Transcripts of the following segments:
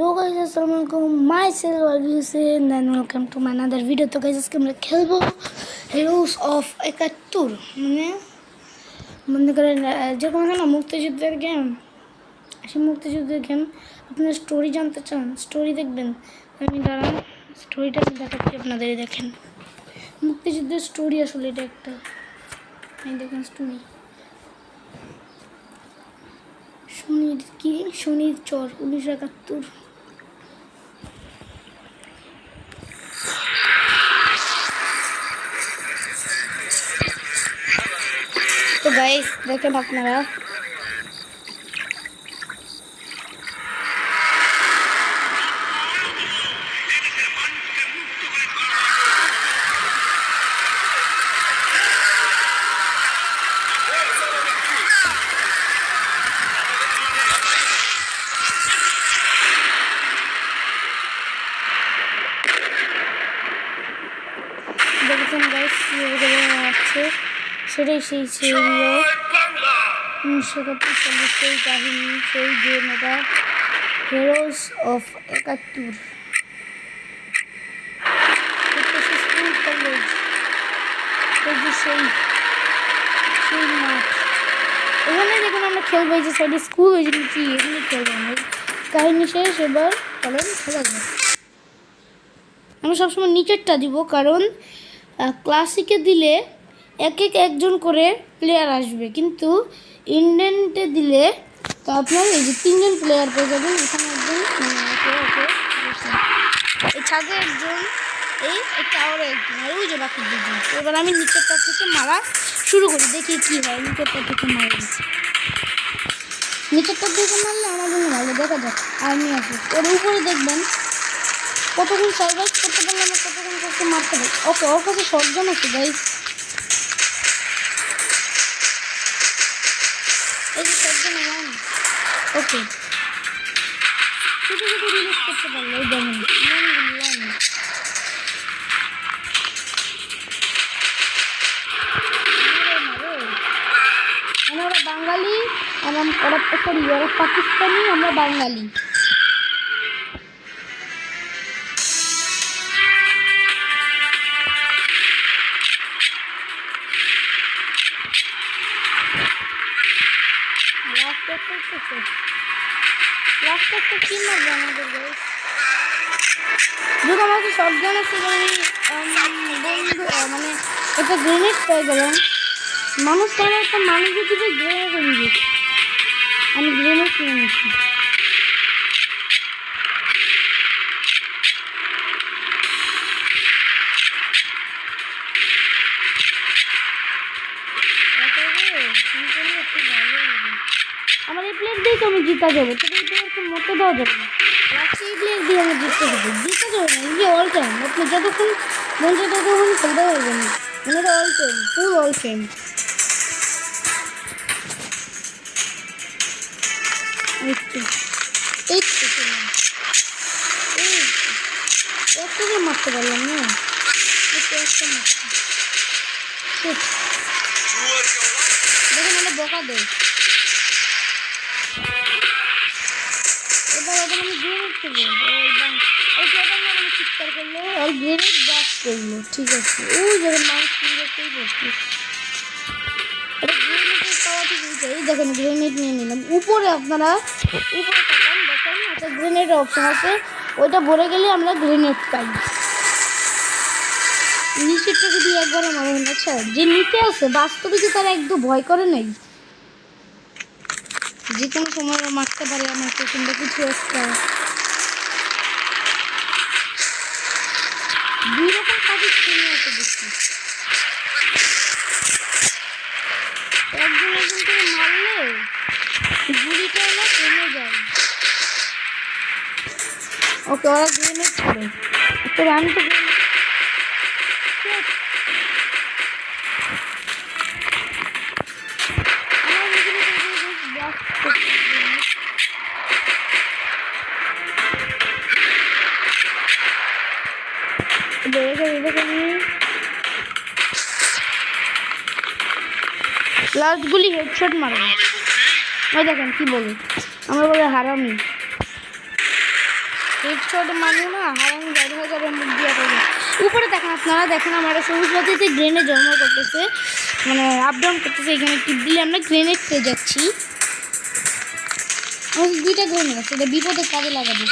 Hello guys अस्सलाम वालेकुम myself Abhishek and welcome to my another video. तो guys আজকে আমরা খেলবো হিরোস অফ ৭১ মানে মনে করেন যেরকম আছে না মুক্তিযুদ্ধের গেম, সেই মুক্তিযুদ্ধের গেম। আপনারা স্টোরি জানতে চান, স্টোরি দেখবেন। আমি দাঁড়ান স্টোরিটা দেখাচ্ছি আপনাদের। দেখেন মুক্তিযুদ্ধের স্টোরি, আসলে এটা একটা এই দেখেন স্টোরি। শনির চর ১৯৭১। তো গাইস দেখেন আপনারা দেখেছেন গাইস আছে সেটাই সেই ১৯৭১ সালের সেই কাহিনী, সেই গেম। এটা হিরোস অফ ৭১। স্কুল কলেজ, এই যে সেই মাঠ, এখানে দেখুন আমরা খেলবো। এই যে সাইডে স্কুল, ওই যে নিচে এখানে খেলবো আমরা। কাহিনী শেষ, এবার চলেন খেলা যাক। আমি সবসময় নিচেরটা দিব, কারণ ক্লাসিকে দিলে একজন করে প্লেয়ার আসবে, কিন্তু ইন্ডিয়ানতে দিলে তো আপনার এই যে ৩জন প্লেয়ার পেয়ে যাবেন। এখানে একজন এই ছাদে একজন, এই টাওয়ারে একজন, আর ওই যে বাকি দুজন। এবার আমি নিচেরটা থেকে মারা শুরু করি, দেখি কী হয়। নিচেরটা থেকে মারা নিচেরটা থেকে মারলে আমার জন্য ভালো, দেখা যাক আর্মি আছে। ওর উপরে দেখবেন কতক্ষণ সার্ভাইভ করতে পারলে আমরা কতক্ষণ করতে মারতে পারি। ওকে, ওর কাছে শটগান আছে গাইস, এই যে শটগান ওয়ান। ওকে, শুধু রিলিজ করতে পারলো, এই যেমন ওয়ান। ওরা বাঙালি, ওরা পাকিস্তানি, আমরা বাঙালি। লাস্টটা কি মারবে আমাদের গাইস? যদি আমাকে শটগান আছে, বন্ধু মানে এটা গ্রেনেড পেয়ে গেলাম। মানুষ কেন একটা মানুষের দিকে গ্রেনেড নিয়ে, আমি গ্রেনেড কিনে নিচ্ছি। আমার এই প্লেয়ার দিয়ে তো আমি জিতা যাবো, তো এই প্লেয়ারকে মতো দেওয়া যাবে না। লাস্টে এই প্লেয়ার দিয়ে আমি জিততে যাবো, যাবে না। এই অল টাইম আপনি যতক্ষণ মন চায় ততক্ষণ খেলতে পারবেন, মানে এটা অল টাইম, ফুল অল টাইম। একটা মারতে পারলাম না, একটা মারতে। দেখুন আমরা বকা দেয়। এবার ওদের আমি গ্রেনেড করবো, আমি চিৎকার করলো আর গ্রেনেড ব্যাক করলো। ঠিক আছে, ওই যখন মানুষ দেখতেই বসছি, এটা গ্রেনেডের পাওয়া ঠিক হয়েছে। এই দেখেন গ্রেনেড নিয়ে নিলাম। উপরে আপনারা উপরে তাকান, দেখেন একটা গ্রেনেডের অপশন আছে, ওইটা ভরে গেলে আমরা গ্রেনেড পাই। নিচেরটা যদি একবার মারেন, আচ্ছা যে নিচে আছে বাস্তবে কি তারা একদম ভয় করে নাই? যে কোনো সময় মারতে পারে আমাকে, কিংবা কিছু একটা। দুই রকম পাকিস্তানি আছে দেখছি, একজন করে মারলে গুলিটা না কমে যায়। ওকে, ওরা গ্রেনেড করে, তবে আমি তো লাস্টগুলি হেডশট মারে। ওই দেখেন কি বলে, আমরা বলে হারামি। হেডশট মারু না হারানো যায়, দেখা যাবে মুখ দিয়ে যাবে। উপরে দেখেন, আপনারা দেখেন আমার সবুজ বাতিতে গ্রেনেড জন্ম করতেছে, মানে আপ ডাউন করতেছে। এখানে টিপ দিলে আমরা গ্রেনেড পেয়ে যাচ্ছি। আমার 2টা গ্রেনেড আছে, এটা বিপদে কাজে লাগাবো।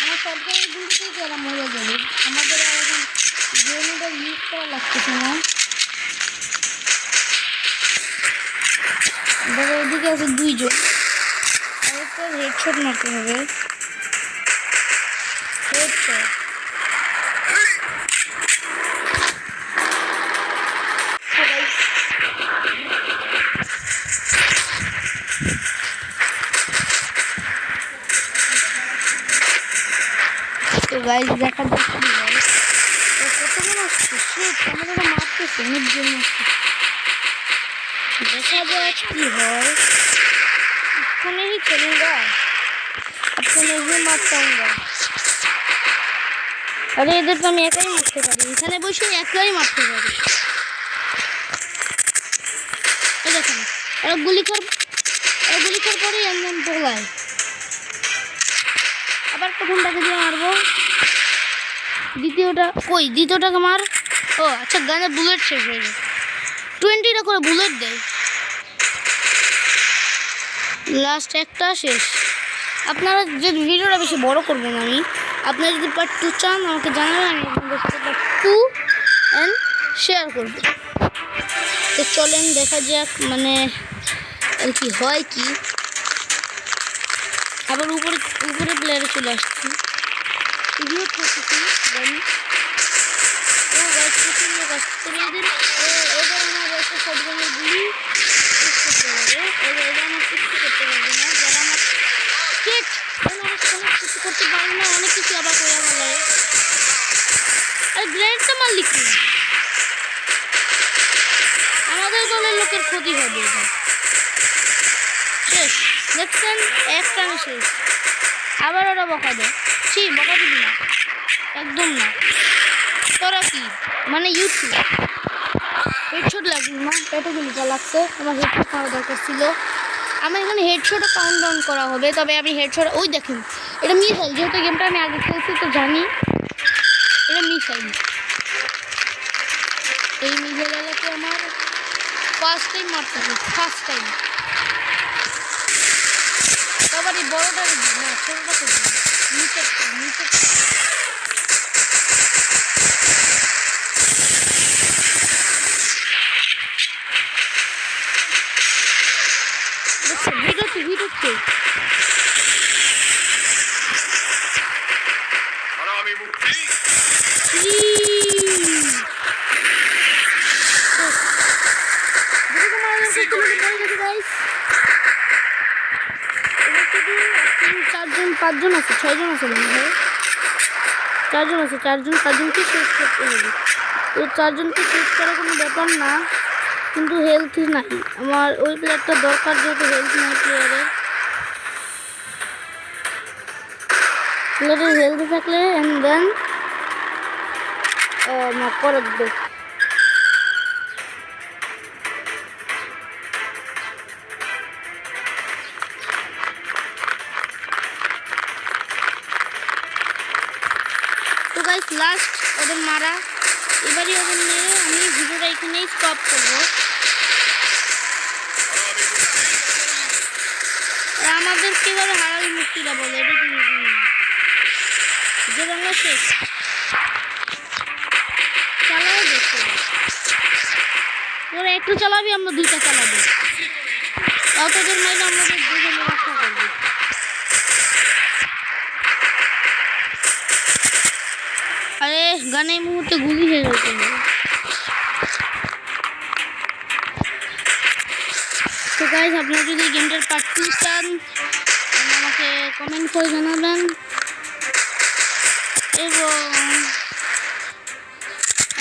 আমার শটগানের গুলিতেই যারা মরে যাবে, আমাদের আর এখন গ্রেনেডের ইউজ করা লাগতেছে না। এবারে এদিকে আছে 2 জন, আরেকটা হেডশট মারতে হবে। হেডশট তো গাইস দেখা যাক কি হয়। কতজন আসছে, শিট আমাদের মারতেছে, অনেক জন আসছে। দেখা যাক কি হয়। এখানে ही चलूंगा, अपने नहीं मारता। আরে এদের তো আমি একাই মারতে পারি, এখানে বসে একাই মারতে পারি। এই দেখেন আর গুলি কর পরে এমন পড়ায়। আবার প্রথমটাকে দিয়ে মারবো, দ্বিতীয়টাকে মার। ও আচ্ছা, গানে বুলেট শেষ হয়ে যায়, 20টা করে বুলেট দেয়। লাস্ট একটা শেষ। আপনারা যদি ভিডিওটা বেশি বড় করবেন, আপনারা যদি পার্ট 2 চান আমাকে জানাবেন, আমি আপনাদের সাথে পার্ট 2 এন্ড শেয়ার করব। তো চলেন দেখা যাক মানে আর কি হয় কি। আবার উপরে প্লেয়ারে চলে আসছি, রিভিউ করতেছি। ও গাছ পছন্দ করতে এদের আমার একটা শটগানের গুলি করতে হবে। এবার আমার কিছু করতে পারবে না, যারা আমার শিট অনেক কিছু করতে পারে না, অনেক কিছু আবার করে বলে। আর গ্রেনেডটা মারলি কি, আমাদের দলের লোকের ক্ষতি হবে। শেষ দেখছেন, এক টানে শেষ। আবার ওরা বকা দেয়, বকা দিবি না, একদম না। তোরা কি মানে ইউটিউব হেডশট লাগবে না, এতগুলিটা লাগছে। আমার হেডশট খাওয়া দরকার ছিল। আমার এখানে হেডশটও কাউন্ট ডাউন করা হবে, তবে আমি হেডশট ওই দেখেন এটা মিসাইল, যেহেতু গেমটা আমি আগে খেলছি তো জানি এটা মিসাইল। এই মিসাইল এলাকাতে আমার ফার্স্ট টাইম মারতে হবে, ফার্স্ট টাইম। আবার এই বড়টা না, ছোটটা করবো, নিচে ভিড় পাঁচজন আছে, 6জন আছে মনে হয়, 4জন আছে, 4জনকে শেষ করতে হবে। তো 4জনকে শেষ করা কোনো ব্যাপার না, কিন্তু হেলথ নাই আমার। ওই প্লেয়ারটা দরকার, যেহেতু হেলথ নাই প্লেয়ারের হেলথ থাকলে অ্যান্ড দেন করে দেবে। তো গাইস লাস্ট ওদের মারা, এবারই ওদের মেরে আমি ভিডিওটা এখানেই স্টপ করবো। আমাদের কিভাবে হারাবি মুক্তিটা বলে, এটা কি যে বাংলা শেষ চালাও দেখতে। তোরা একটা চালাবি, আমরা 2টা চালাবো, তাও তোদের মাইলে আমাদের 2জনে রক্ষা করবো। আরে গানে এই মুহূর্তে গুলি হয়ে গেছে। তো গাইস আপনারা যদি গেমটার পার্ট 2 চান আমাকে কমেন্ট করে জানাবেন, এবং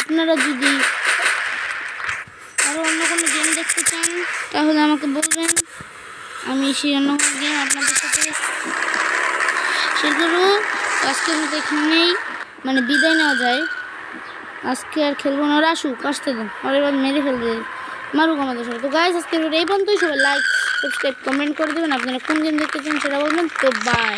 আপনারা যদি আরও অন্য কোনো গেম দেখতে চান তাহলে আমাকে বলবেন, আমি সেই অন্য কোনো গেম আপনাদের সাথে শেয়ার করবো। আজকের মতো এখানেই মানে বিদায় নেওয়া যায়, আজকে আর খেলবো না। ওরা আসুক, আসতে দেন, আর এবার মেরে ফেলবে, মারুক আমাদের সাথে। তো গাইস আজকের ভিডিও এই পর্যন্তই। সবাই লাইক সাবস্ক্রাইব কমেন্ট করে দেবেন, আপনারা কোন গেম দেখতে চান সেটা বলবেন। তো বাই।